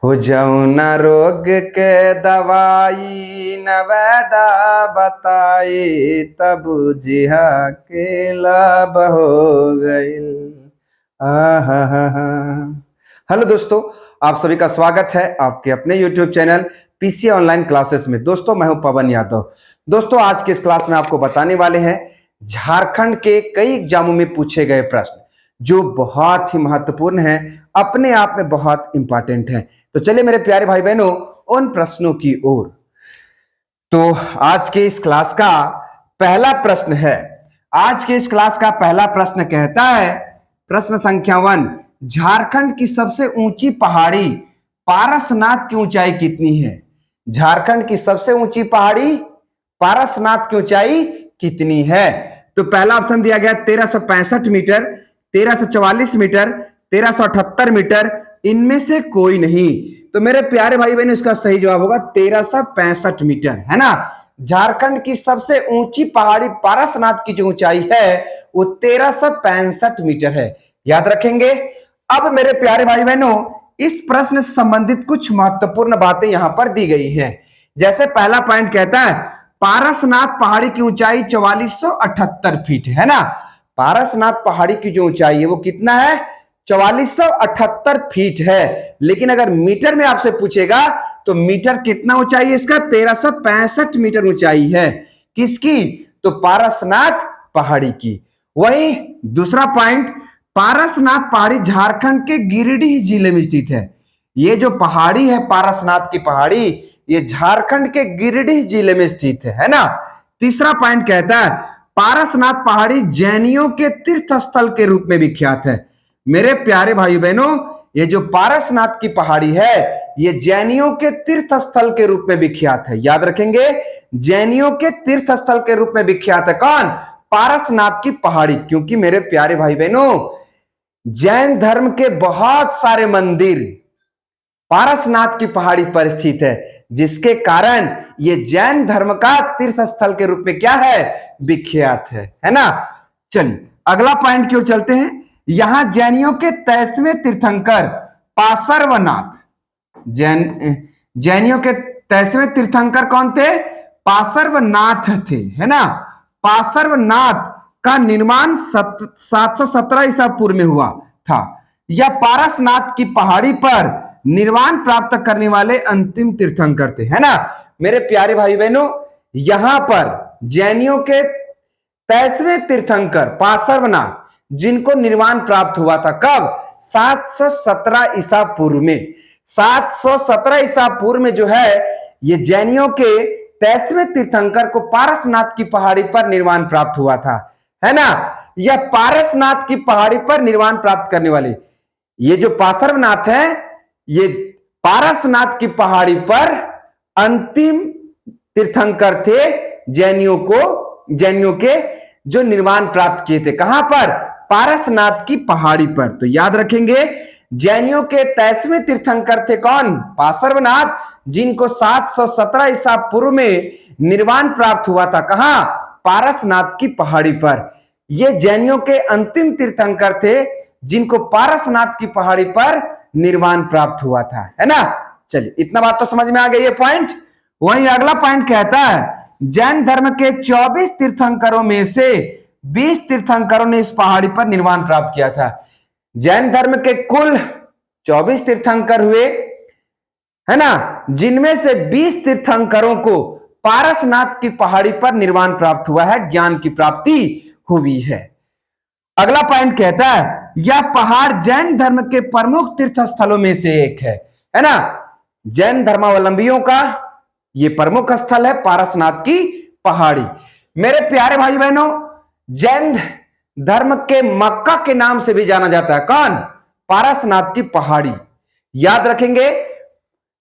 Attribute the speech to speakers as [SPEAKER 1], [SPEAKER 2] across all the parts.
[SPEAKER 1] हो जौना रोग के दवाई न वैदा बताई तब जिहा के लब हो गईल। हेलो दोस्तों, आप सभी का स्वागत है आपके अपने YouTube channel PC online classes में। दोस्तों मैं हूं पवन यादव। दोस्तों आज के इस क्लास में आपको बताने वाले हैं झारखंड के कई एग्जामों में पूछे गए प्रश्न जो बहुत ही महत्वपूर्ण हैं, अपने आप में बहुत इंपॉर्टेंट हैं। तो चलिए मेरे प्यारे भाई बहनों उन प्रश्नों की ओर। तो आज के इस क्लास का पहला प्रश्न है, आज के इस क्लास का पहला प्रश्न कहता है, प्रश्न संख्या 1, झारखंड की सबसे ऊंची पहाड़ी पारसनाथ की ऊंचाई कितनी है? झारखंड की सबसे ऊंची पहाड़ी पारसनाथ की ऊंचाई कितनी है? तो पहला ऑप्शन दिया गया 1365 मीटर, 1344 मीटर, 1378 मीटर, इनमें से कोई नहीं। तो मेरे प्यारे भाई बहन इसका सही जवाब होगा 1365 मीटर, है ना। झारखंड की सबसे ऊंची पहाड़ी पारसनाथ की जो ऊंचाई है वो 1365 मीटर है, याद रखेंगे। अब मेरे प्यारे भाई बहनों इस प्रश्न से संबंधित कुछ महत्वपूर्ण बातें यहां पर दी गई हैं। जैसे पहला पॉइंट कहता है पारसनाथ पहाड़ी की ऊंचाई 4478 फीट है ना। पारसनाथ पहाड़ी की जो ऊंचाई है वो कितना है? 4478 फीट है। लेकिन अगर मीटर में आपसे पूछेगा तो मीटर कितना ऊंचाई है इसका? 1365 मीटर ऊंचाई है। किसकी? तो पारसनाथ पहाड़ी की। वही दूसरा पॉइंट, पारसनाथ पहाड़ी झारखंड के गिरिडीह जिले में स्थित है। ये जो पहाड़ी है पारसनाथ की पहाड़ी, ये झारखंड के गिरिडीह जिले में स्थित है ना। तीसरा पॉइंट कहता है पारसनाथ पहाड़ी जैनियों के तीर्थ स्थल के रूप में विख्यात है। मेरे प्यारे भाई बहनों ये जो पारसनाथ की पहाड़ी है ये जैनियों के तीर्थ स्थल के रूप में विख्यात है, याद रखेंगे। जैनियों के तीर्थ स्थल के रूप में विख्यात है कौन? पारसनाथ की पहाड़ी। क्योंकि मेरे प्यारे भाई बहनों जैन धर्म के बहुत सारे मंदिर पारसनाथ की पहाड़ी पर स्थित है, जिसके कारण ये जैन धर्म का तीर्थ स्थल के रूप में क्या है? विख्यात है ना। चलिए अगला पॉइंट की ओर चलते हैं। यहां जैनियों के 23वें तीर्थंकर पार्श्वनाथ, जैनियों के 23वें तीर्थंकर कौन थे? पार्श्वनाथ थे, है ना। पार्श्वनाथ का निर्माण 717 ईसा पूर्व में हुआ था। यह पारसनाथ की पहाड़ी पर निर्वाण प्राप्त करने वाले अंतिम तीर्थंकर थे, है ना। मेरे प्यारे भाई बहनों यहां पर जैनियों के 23वें तीर्थंकर पार्श्वनाथ जिनको निर्वाण प्राप्त हुआ था कब? 717 ईसा पूर्व में। 717 ईसा पूर्व में जो है ये जैनियों के 23वें तीर्थंकर को पारसनाथ की पहाड़ी पर निर्वाण प्राप्त हुआ था, है ना। यह पारसनाथ की पहाड़ी पर निर्वाण प्राप्त करने वाले ये जो पार्श्वनाथ है ये पारसनाथ की पहाड़ी पर अंतिम तीर्थंकर थे जैनियों के जो निर्वाण प्राप्त किए थे। कहां पर? पारसनाथ की पहाड़ी पर। तो याद रखेंगे जैनियों के 23वें तीर्थंकर थे कौन? पार्श्वनाथ, जिनको 717 ईसा पूर्व में निर्वाण प्राप्त हुआ था। कहां? पारसनाथ की पहाड़ी पर। ये जैनियों के अंतिम तीर्थंकर थे जिनको पारसनाथ की पहाड़ी पर निर्वाण प्राप्त हुआ था, है ना। चलिए इतना बात तो समझ में आ गई है पॉइंट। वहीं अगला पॉइंट कहता है जैन धर्म के 24 तीर्थंकरों में से 20 तीर्थंकरों ने इस पहाड़ी पर निर्वाण प्राप्त किया था। जैन धर्म के कुल 24 तीर्थंकर हुए, है ना, जिनमें से 20 तीर्थंकरों को पारसनाथ की पहाड़ी पर निर्वाण प्राप्त हुआ है, ज्ञान की प्राप्ति हुई है। अगला पॉइंट कहता है यह पहाड़ जैन धर्म के प्रमुख तीर्थ स्थलों में से एक है ना। जैन धर्मावलंबियों का यह प्रमुख स्थल है पारसनाथ की पहाड़ी। मेरे प्यारे भाई बहनों जैन धर्म के मक्का के नाम से भी जाना जाता है कौन? पारसनाथ की पहाड़ी। याद रखेंगे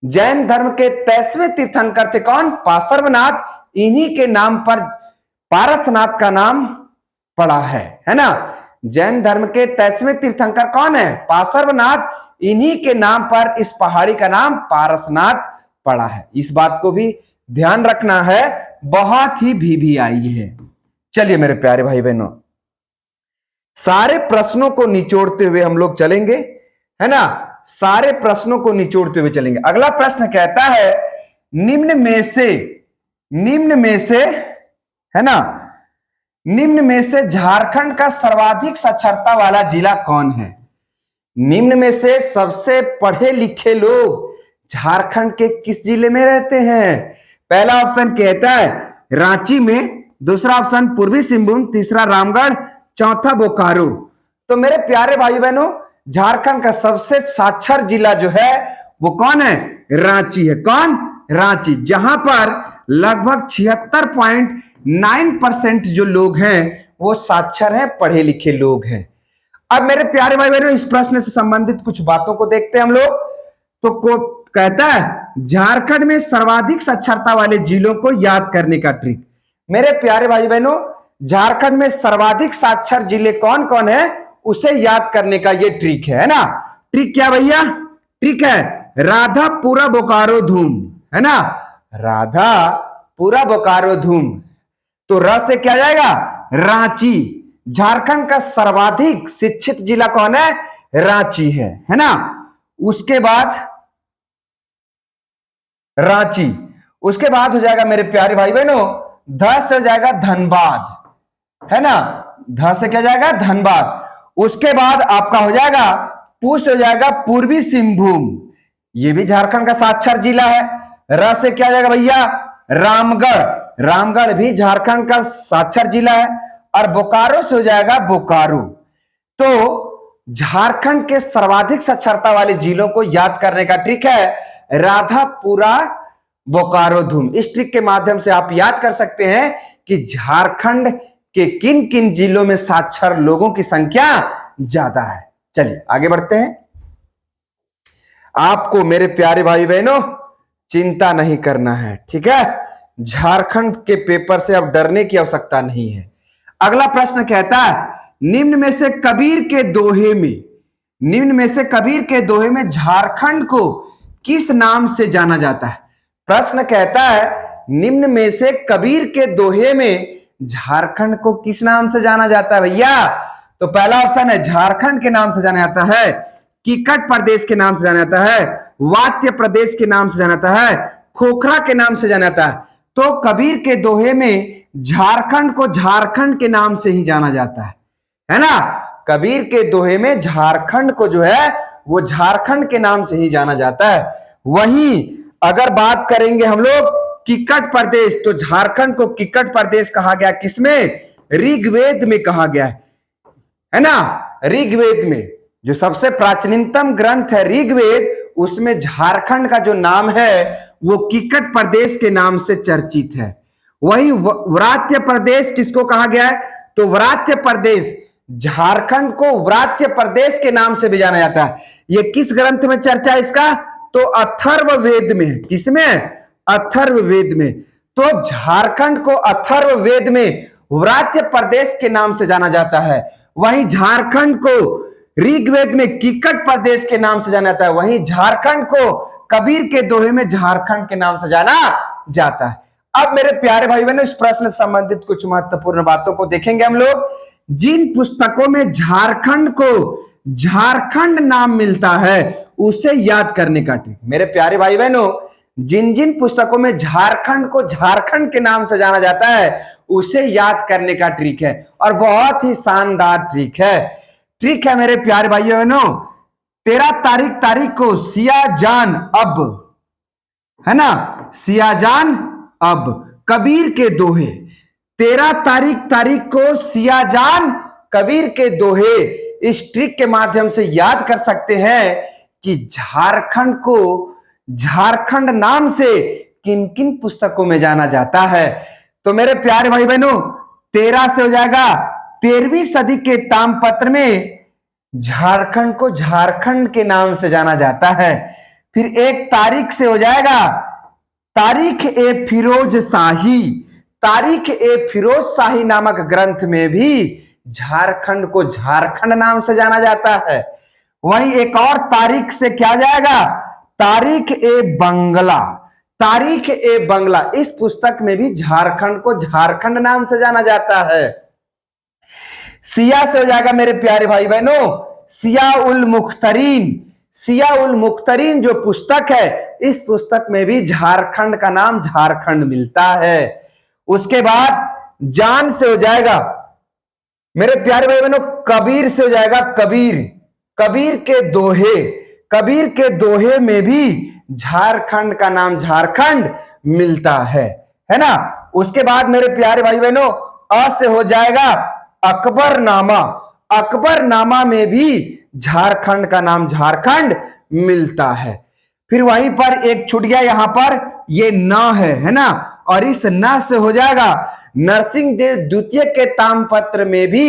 [SPEAKER 1] जैन धर्म के 23वें तीर्थंकर थे कौन? पार्श्वनाथ। इन्हीं के नाम पर पारसनाथ का नाम पड़ा है ना। जैन धर्म के 23वें तीर्थंकर कौन है? पार्श्वनाथ। इन्हीं के नाम पर इस पहाड़ी का नाम पारसनाथ पड़ा है। इस बात को भी ध्यान रखना है, बहुत ही भी आई है। चलिए मेरे प्यारे भाई बहनों सारे प्रश्नों को निचोड़ते हुए हम लोग चलेंगे, है ना। सारे प्रश्नों को निचोड़ते हुए चलेंगे। अगला प्रश्न कहता है निम्न में से है ना, निम्न में से झारखंड का सर्वाधिक साक्षरता वाला जिला कौन है? निम्न में से सबसे पढ़े लिखे लोग झारखंड के किस जिले में रहते हैं? पहला ऑप्शन कहता है रांची में, दूसरा ऑप्शन पूर्वी सिंहभूम, तीसरा रामगढ़, चौथा बोकारो। तो मेरे प्यारे भाई बहनों, झारखंड का सबसे साक्षर जिला जो है वो कौन है? रांची है। कौन? रांची, जहां पर लगभग 76.9% जो लोग हैं वो साक्षर हैं, पढ़े लिखे लोग हैं। अब मेरे प्यारे भाई बहनों, इस प्रश्न से संबंधित कुछ बातों को देखते हैं हम लोग। तो कहता है झारखंड में सर्वाधिक साक्षरता वाले जिलों को याद करने का ट्रिक। मेरे प्यारे भाई बहनों, झारखंड में सर्वाधिक साक्षर जिले कौन कौन है उसे याद करने का ये ट्रिक है ना। ट्रिक क्या भैया? ट्रिक है राधापुरा बोकारो धूम, है ना, राधापुरा बोकारो धूम। तो र से क्या जाएगा? रांची। झारखंड का सर्वाधिक शिक्षित जिला कौन है? रांची है ना। उसके बाद रांची, उसके बाद हो जाएगा मेरे प्यारे भाई बहनों, ध से हो जाएगा धनबाद, है ना, ध से क्या जाएगा? धनबाद। उसके बाद आपका हो जाएगा पू से हो जाएगा पूर्वी सिंहभूम, ये भी झारखंड का साक्षर जिला है। र से क्या जाएगा भैया? रामगढ़, रामगढ़ भी झारखंड का साक्षर जिला है। और बोकारो से हो जाएगा बोकारो। तो झारखंड के सर्वाधिक साक्षरता वाले जिलों को याद करने का ट्रिक है राधापुरा बोकारो धूम। इस ट्रिक के माध्यम से आप याद कर सकते हैं कि झारखंड के किन किन जिलों में साक्षर लोगों की संख्या ज्यादा है। चलिए आगे बढ़ते हैं। आपको मेरे प्यारे भाई बहनों चिंता नहीं करना है, ठीक है। झारखंड के पेपर से अब डरने की आवश्यकता नहीं है। अगला प्रश्न कहता है निम्न में से कबीर के दोहे में झारखंड को किस नाम से जाना जाता है? प्रश्न कहता है निम्न में से कबीर के दोहे में झारखंड को किस नाम से जाना जाता है भैया? तो पहला ऑप्शन है झारखंड के नाम से जाना जाता है, किकट प्रदेश के नाम से जाना जाता है, वात्य प्रदेश के नाम से जाना जाता है, खोखरा के नाम से जाना जाता है। तो कबीर के दोहे में झारखंड को झारखंड के नाम से ही जाना जाता है ना। कबीर के दोहे में झारखंड को जो है वो झारखंड के नाम से ही जाना जाता है। वहीं अगर बात करेंगे हम लोग किकट प्रदेश, तो झारखंड को किकट प्रदेश कहा गया किसमें? ऋग्वेद में कहा गया है ना। ऋग्वेद में जो सबसे प्राचीनतम ग्रंथ है ऋग्वेद, उसमें झारखंड का जो नाम है वो किकट प्रदेश के नाम से चर्चित है। वही व्रात्य प्रदेश किसको कहा गया है? तो व्रात्य प्रदेश, झारखंड को व्रात्य प्रदेश के नाम से भी जाना जाता है। ये किस ग्रंथ में चर्चा है इसका? तो अथर्ववेद में है। किसमें? अथर्ववेद में। तो झारखंड को अथर्ववेद में व्रात्य प्रदेश के नाम से जाना जाता है। वहीं झारखंड को ऋग्वेद में किकट प्रदेश के नाम से जाना जाता है। वहीं झारखंड को कबीर के दोहे में झारखंड के नाम से जाना जाता है। अब मेरे प्यारे भाई बहनों, इस प्रश्न से संबंधित कुछ महत्वपूर्ण बातों को देखेंगे हम लोग। जिन पुस्तकों में झारखंड को झारखंड नाम मिलता है उसे याद करने का ट्रिक। मेरे प्यारे भाई बहनों, जिन जिन पुस्तकों में झारखंड को झारखंड के नाम से जाना जाता है उसे याद करने का ट्रिक है, और बहुत ही शानदार ट्रिक है। ट्रिक है मेरे प्यारे भाई बहनों, 13 तारीख को सियाजान अब, है ना, सियाजान अब कबीर के दोहे। 13 तारीख को सियाजान कबीर के दोहे। इस ट्रिक के माध्यम से याद कर सकते हैं कि झारखंड को झारखंड नाम से किन किन पुस्तकों में जाना जाता है। तो मेरे प्यारे भाई बहनों, 13 से हो जाएगा 13वीं सदी के ताम्रपत्र में झारखंड को झारखंड के नाम से जाना जाता है। फिर 1 तारीख से हो जाएगा तारीख ए फिरोज शाही नामक ग्रंथ में भी झारखंड को झारखंड नाम से जाना जाता है। वहीं एक और तारीख से क्या जाएगा? तारीख ए बंगला, इस पुस्तक में भी झारखंड को झारखंड नाम से जाना जाता है। सिया से हो जाएगा मेरे प्यारे भाई बहनों सिया उल मुख्तरीन सिया उल मुख्तरीन जो पुस्तक है, इस पुस्तक में भी झारखंड का नाम झारखंड मिलता है। उसके बाद जान से हो जाएगा मेरे प्यारे भाई बहनों, कबीर से हो जाएगा कबीर, कबीर के दोहे, कबीर के दोहे में भी झारखंड का नाम झारखंड मिलता है ना। उसके बाद मेरे प्यारे भाई बहनों, अ से हो जाएगा अकबरनामा, अकबरनामा में भी झारखंड का नाम झारखंड मिलता है। फिर वहीं पर एक छूट गया, यहां पर ये न है ना, और इस न से हो जाएगा नरसिंहदेव द्वितीय के ताम्रपत्र में भी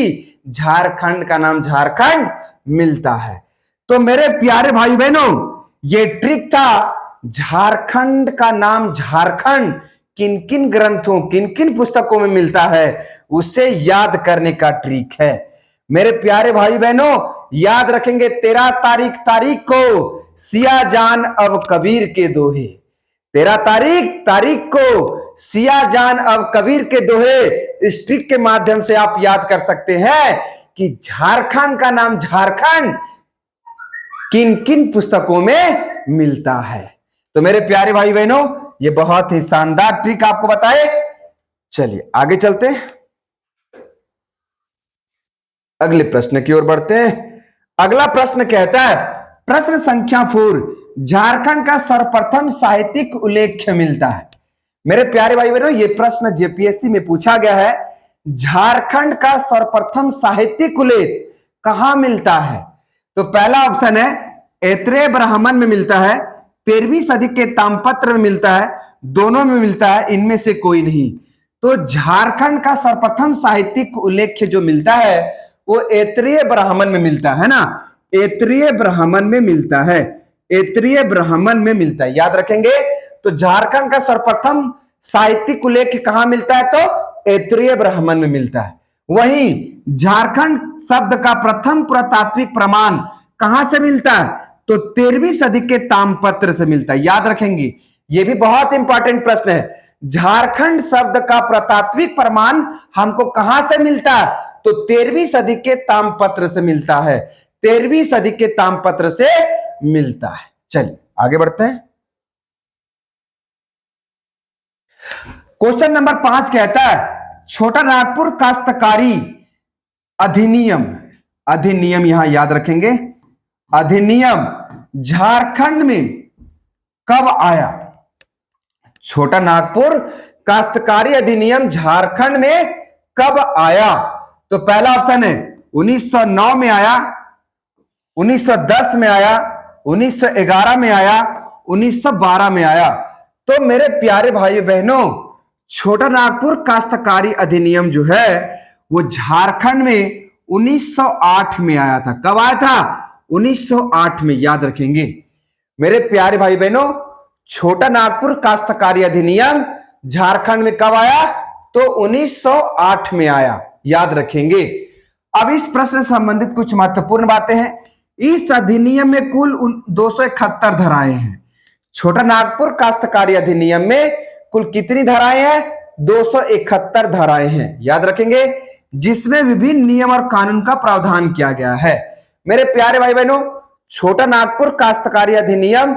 [SPEAKER 1] झारखंड का नाम झारखंड मिलता है। तो मेरे प्यारे भाई बहनों, ये ट्रिक था झारखंड का नाम झारखंड किन किन ग्रंथों, किन किन पुस्तकों में मिलता है, उसे याद करने का ट्रिक है। मेरे प्यारे भाई बहनों, याद रखेंगे 13 तारीख को सिया जान अब कबीर के दोहे, 13 तारीख को सिया जान अब कबीर के दोहे, इस ट्रिक के माध्यम से आप याद कर सकते हैं कि झारखंड का नाम झारखंड किन किन पुस्तकों में मिलता है। तो मेरे प्यारे भाई बहनों, ये बहुत ही शानदार ट्रिक आपको बताए। चलिए आगे चलते हैं, अगले प्रश्न की ओर बढ़ते हैं। अगला प्रश्न कहता है, प्रश्न संख्या 4, झारखंड का सर्वप्रथम साहित्यिक उल्लेख मिलता है। मेरे प्यारे भाई बहनों, ये प्रश्न जेपीएससी में पूछा गया है, झारखंड का सर्वप्रथम साहित्यिक उल्लेख कहां मिलता है। तो पहला ऑप्शन है ऐत्रेय ब्राह्मण में मिलता है, 13वीं सदी के ताम्रपत्र में मिलता है, दोनों में मिलता है, इनमें से कोई नहीं। तो झारखंड का सर्वप्रथम साहित्यिक उल्लेख जो मिलता है वो ऐत्रेय ब्राह्मण में मिलता है ना, ऐत्रेय ब्राह्मण में मिलता है, ऐत्रेय ब्राह्मण में मिलता है, याद रखेंगे। तो झारखंड का सर्वप्रथम साहित्यिक उल्लेख कहां मिलता है, तो ऐत्रेय ब्राह्मण में मिलता है। वहीं झारखंड शब्द का प्रथम पुरातात्विक प्रमाण कहां से मिलता है, तो 13वीं सदी के ताम्रपत्र से मिलता है, याद रखेंगे। यह भी बहुत इंपॉर्टेंट प्रश्न है, झारखंड शब्द का पुरातात्विक प्रमाण हमको कहां से मिलता है, तो 13वीं सदी के ताम्रपत्र से मिलता है, 13वीं सदी के ताम्रपत्र से मिलता है। चलिए आगे बढ़ते हैं। क्वेश्चन नंबर 5 कहता है, छोटा नागपुर काश्तकारी अधिनियम, अधिनियम यहां याद रखेंगे, अधिनियम झारखंड में कब आया। छोटा नागपुर काश्तकारी अधिनियम झारखंड में कब आया। तो पहला ऑप्शन है 1909 में आया, 1910 में आया, 1911 में आया, 1912 में आया। तो मेरे प्यारे भाई बहनों, छोटा नागपुर काश्तकारी अधिनियम जो है वो झारखंड में 1908 में आया था। कब आया था, 1908 में, याद रखेंगे। मेरे प्यारे भाई बहनों, छोटा नागपुर काश्तकारी अधिनियम झारखंड में कब आया, तो 1908 में आया, याद रखेंगे। अब इस प्रश्न से संबंधित कुछ महत्वपूर्ण बातें हैं। इस अधिनियम में कुल 271 धाराएं हैं। छोटा नागपुर काश्तकारी अधिनियम में कुल कितनी धाराएं हैं, 271 धाराएं हैं, याद रखेंगे, जिसमें विभिन्न नियम और कानून का प्रावधान किया गया है। मेरे प्यारे भाई बहनों, छोटा नागपुर काश्तकारी अधिनियम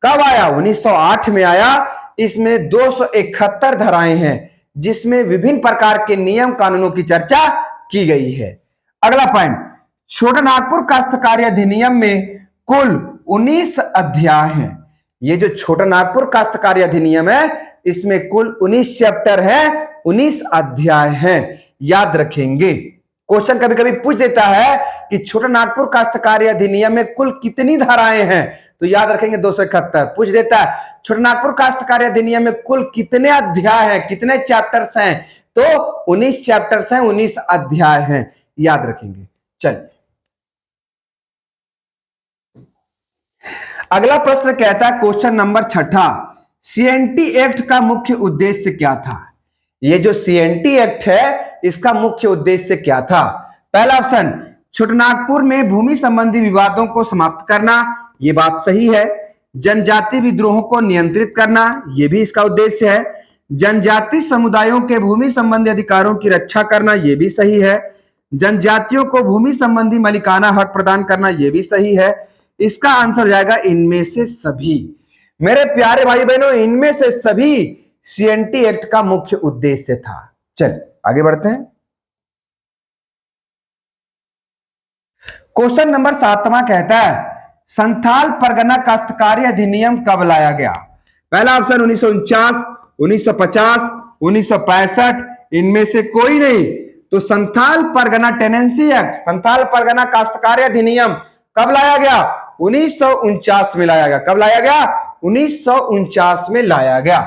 [SPEAKER 1] कब आया, 1908 में आया। इसमें 271 धाराएं हैं, जिसमें विभिन्न प्रकार के नियम कानूनों की चर्चा की गई है। अगला पॉइंट, छोटा नागपुर काश्तकारी अधिनियम में कुल 19 अध्याय हैं। ये जो छोटा नागपुर काश्तकारी अधिनियम है, इसमें कुल 19 चैप्टर है, 19 अध्याय हैं, याद रखेंगे। क्वेश्चन कभी कभी पूछ देता है कि छोटा नागपुर काश्तकारी अधिनियम में कुल कितनी धाराएं हैं, तो याद रखेंगे 271। पूछ देता है छोटा नागपुर काश्तकारी अधिनियम में कुल कितने अध्याय हैं, कितने चैप्टर्स हैं, तो 19 चैप्टर्स हैं, 19 अध्याय हैं, याद रखेंगे। चलिए अगला प्रश्न कहता है, क्वेश्चन नंबर 6, सीएनटी एक्ट का मुख्य उद्देश्य क्या था। ये जो सीएनटी एक्ट है, इसका मुख्य उद्देश्य क्या था। पहला ऑप्शन, छोटा नागपुर में भूमि संबंधी विवादों को समाप्त करना, ये बात सही है। जनजाति विद्रोहों को नियंत्रित करना, ये भी इसका उद्देश्य है। जनजाति समुदायों के भूमि संबंधी अधिकारों की रक्षा करना, ये भी सही है। जनजातियों को भूमि संबंधी मालिकाना हक प्रदान करना, ये भी सही है। इसका आंसर जाएगा इनमें से सभी। मेरे प्यारे भाई बहनों, इनमें से सभी सीएनटी एक्ट का मुख्य उद्देश्य था। चल आगे बढ़ते हैं। क्वेश्चन नंबर 7वां कहता है संथाल परगना काश्तकारी अधिनियम कब लाया गया? पहला ऑप्शन 1949, 1950, 1965, इनमें से कोई नहीं। तो संथाल परगना टेनेंसी एक्ट, संथाल परगना काश्तकारी अधिनियम कब लाया गया? 1949 में लाया गया। कब लाया गया? 1949 में लाया गया।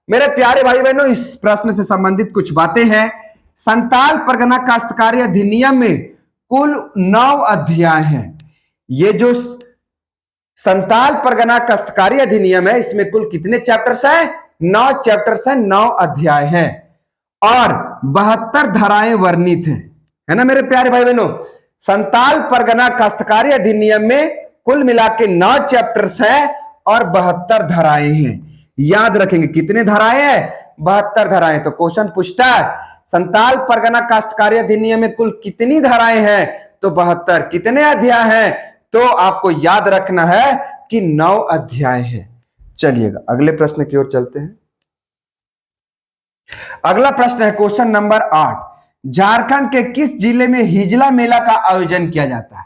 [SPEAKER 1] मेरे प्यारे भाई बहनों, इस प्रश्न से संबंधित कुछ बातें हैं। संथाल परगना काश्तकारी अधिनियम में कुल 9 अध्याय हैं। ये जो संथाल परगना काश्तकारी अधिनियम है, इसमें कुल कितने चैप्टर्स हैं? 9 चैप्टर्स हैं, 9 अध्याय हैं और 72 धाराएं वर्णित हैं, है ना मेरे प्यारे भाई बहनों। संथाल परगना काश्तकारी अधिनियम में कुल मिला के 9 चैप्टर्स हैं और 72 धाराएं हैं। याद रखेंगे कितने धाराएं हैं? 72 धाराएं। तो क्वेश्चन पूछता है संथाल परगना काश्तकारी अधिनियम में कुल कितनी धाराएं हैं? तो 72। कितने अध्याय हैं? तो आपको याद रखना है कि 9 अध्याय हैं। चलिएगा अगले प्रश्न की ओर चलते हैं। अगला प्रश्न है क्वेश्चन नंबर 8। झारखंड के किस जिले में हिजला मेला का आयोजन किया जाता है?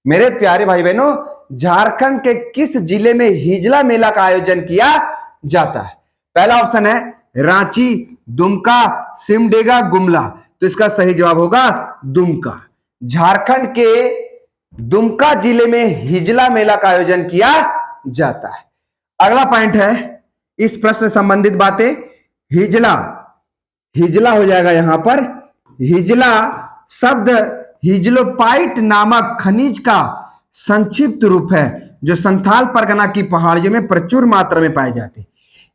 [SPEAKER 1] मेरे प्यारे भाई बहनों, झारखंड के किस जिले में हिजला मेला का आयोजन किया जाता है? पहला ऑप्शन है रांची, दुमका, सिमडेगा, गुमला। तो इसका सही जवाब होगा दुमका। झारखंड के दुमका जिले में हिजला मेला का आयोजन किया जाता है। अगला पॉइंट है इस प्रश्न से संबंधित बातें। हिजला, हिजला हो जाएगा यहां पर। हिजला शब्द हिजलोपाइट नामक खनिज का संक्षिप्त रूप है जो संथाल परगना की पहाड़ियों में प्रचुर मात्रा में पाए जाते हैं।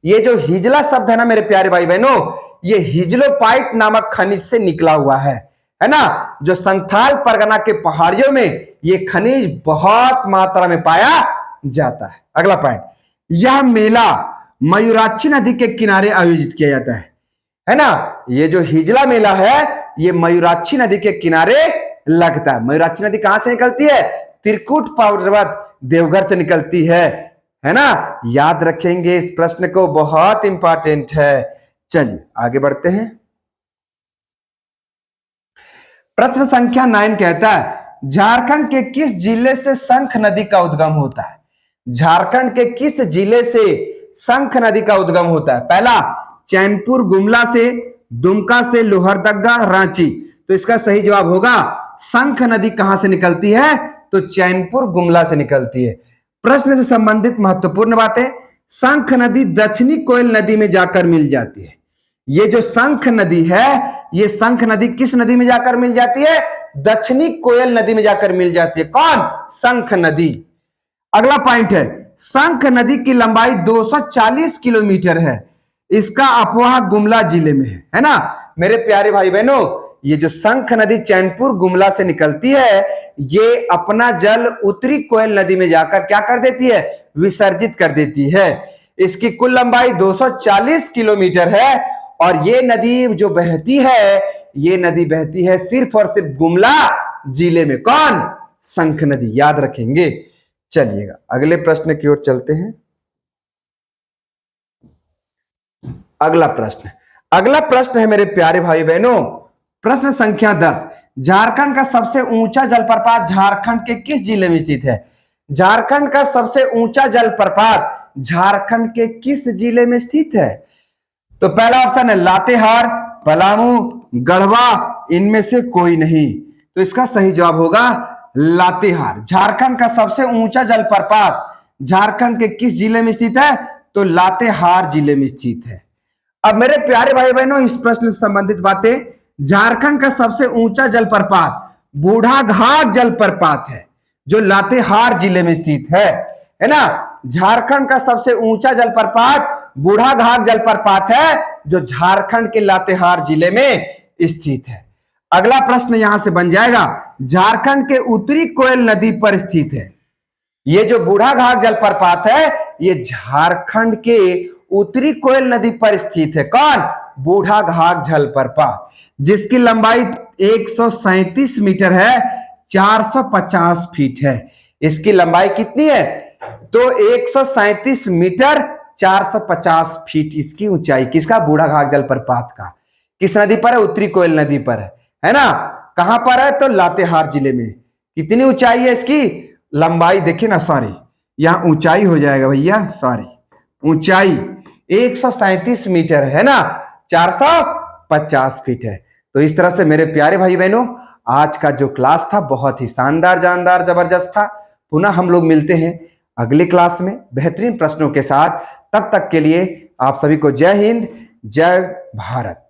[SPEAKER 1] ये जो हिजला शब्द है ना मेरे प्यारे भाई बहनों, ये हिजलोपाइट नामक खनिज से निकला हुआ है ना, जो संथाल परगना के पहाड़ियों में ये खनिज बहुत मात्रा में पाया जाता है। अगला पॉइंट, यह मेला मयूराक्षी नदी के किनारे आयोजित किया जाता है ना। ये जो हिजला मेला है ये मयूराक्षी नदी के किनारे लगता है। मयूराक्षी नदी कहां से निकलती है? त्रिकुट पर्वत देवघर से निकलती है ना। याद रखेंगे इस प्रश्न को, बहुत इंपॉर्टेंट है। चलिए आगे बढ़ते हैं। प्रश्न संख्या 9 कहता है झारखंड के किस जिले से शंख नदी का उद्गम होता है? झारखंड के किस जिले से शंख नदी का उद्गम होता है? पहला चैनपुर, गुमला से, दुमका से, लोहरदगा, रांची। तो इसका सही जवाब होगा शंख नदी कहां से निकलती है? तो चैनपुर, गुमला से निकलती है। प्रश्न से संबंधित महत्वपूर्ण बातें। शंख नदी दक्षिणी कोयल नदी में जाकर मिल जाती है। ये जो शंख नदी है, ये शंख नदी किस नदी में जाकर मिल जाती है? दक्षिणी कोयल नदी में जाकर मिल जाती है। कौन? शंख नदी। अगला पॉइंट है शंख नदी की लंबाई 240 किलोमीटर है। इसका अपवाह गुमला जिले में है ना। मेरे प्यारे भाई बहनों, ये जो शंख नदी चैनपुर, गुमला से निकलती है, ये अपना जल उत्तरी कोयल नदी में जाकर क्या कर देती है? विसर्जित कर देती है। इसकी कुल लंबाई 240 किलोमीटर है और ये नदी जो बहती है, ये नदी बहती है सिर्फ और सिर्फ गुमला जिले में। कौन? शंख नदी। याद रखेंगे। चलिएगा अगले प्रश्न की ओर चलते हैं। अगला प्रश्न है मेरे प्यारे भाई बहनों, प्रश्न संख्या 10। झारखंड का सबसे ऊंचा जलप्रपात झारखंड के किस जिले में स्थित है? झारखंड का सबसे ऊंचा जलप्रपात झारखंड के किस जिले में स्थित है? तो पहला ऑप्शन है लातेहार, पलामू, गढ़वा, इनमें से कोई नहीं। तो इसका सही जवाब होगा लातेहार। झारखंड का सबसे ऊंचा जलप्रपात झारखंड के किस जिले में स्थित है? तो लातेहार जिले में स्थित है। अब मेरे प्यारे भाई बहनों, इस प्रश्न से संबंधित बातें। झारखंड का सबसे ऊंचा जलप्रपात बूढ़ाघाट जलप्रपात है जो लातेहार जिले में स्थित है ना। झारखंड का सबसे ऊंचा जलप्रपात बूढ़ाघाट जलप्रपात है जो झारखंड के लातेहार जिले में स्थित है। अगला प्रश्न यहां से बन जाएगा, झारखंड के उत्तरी कोयल नदी पर स्थित है। ये जो बूढ़ाघाट जलप्रपात है, ये झारखंड के उत्तरी कोयल नदी पर स्थित है। कौन? बूढ़ाघाट जलप्रपात, जिसकी लंबाई 137 मीटर है, 450 फीट है। इसकी लंबाई कितनी है? तो 137 मीटर 450 फीट इसकी ऊंचाई। किसका? बूढ़ा घाघ जलप्रपात का। किस नदी पर है? उत्तरी कोयल नदी पर है ना। कहां पर है? तो लातेहार जिले में। कितनी ऊंचाई है इसकी? लंबाई देखिए ना, सॉरी यहां ऊंचाई हो जाएगा भैया, सॉरी ऊंचाई 137 मीटर है ना, 450 फीट है। तो इस तरह से मेरे प्यारे भाई बहनों, आज का जो क्लास था बहुत ही शानदार, जानदार, जबरदस्त था। पुनः हम लोग मिलते हैं अगले क्लास में बेहतरीन प्रश्नों के साथ। तब तक के लिए आप सभी को जय हिंद, जय भारत।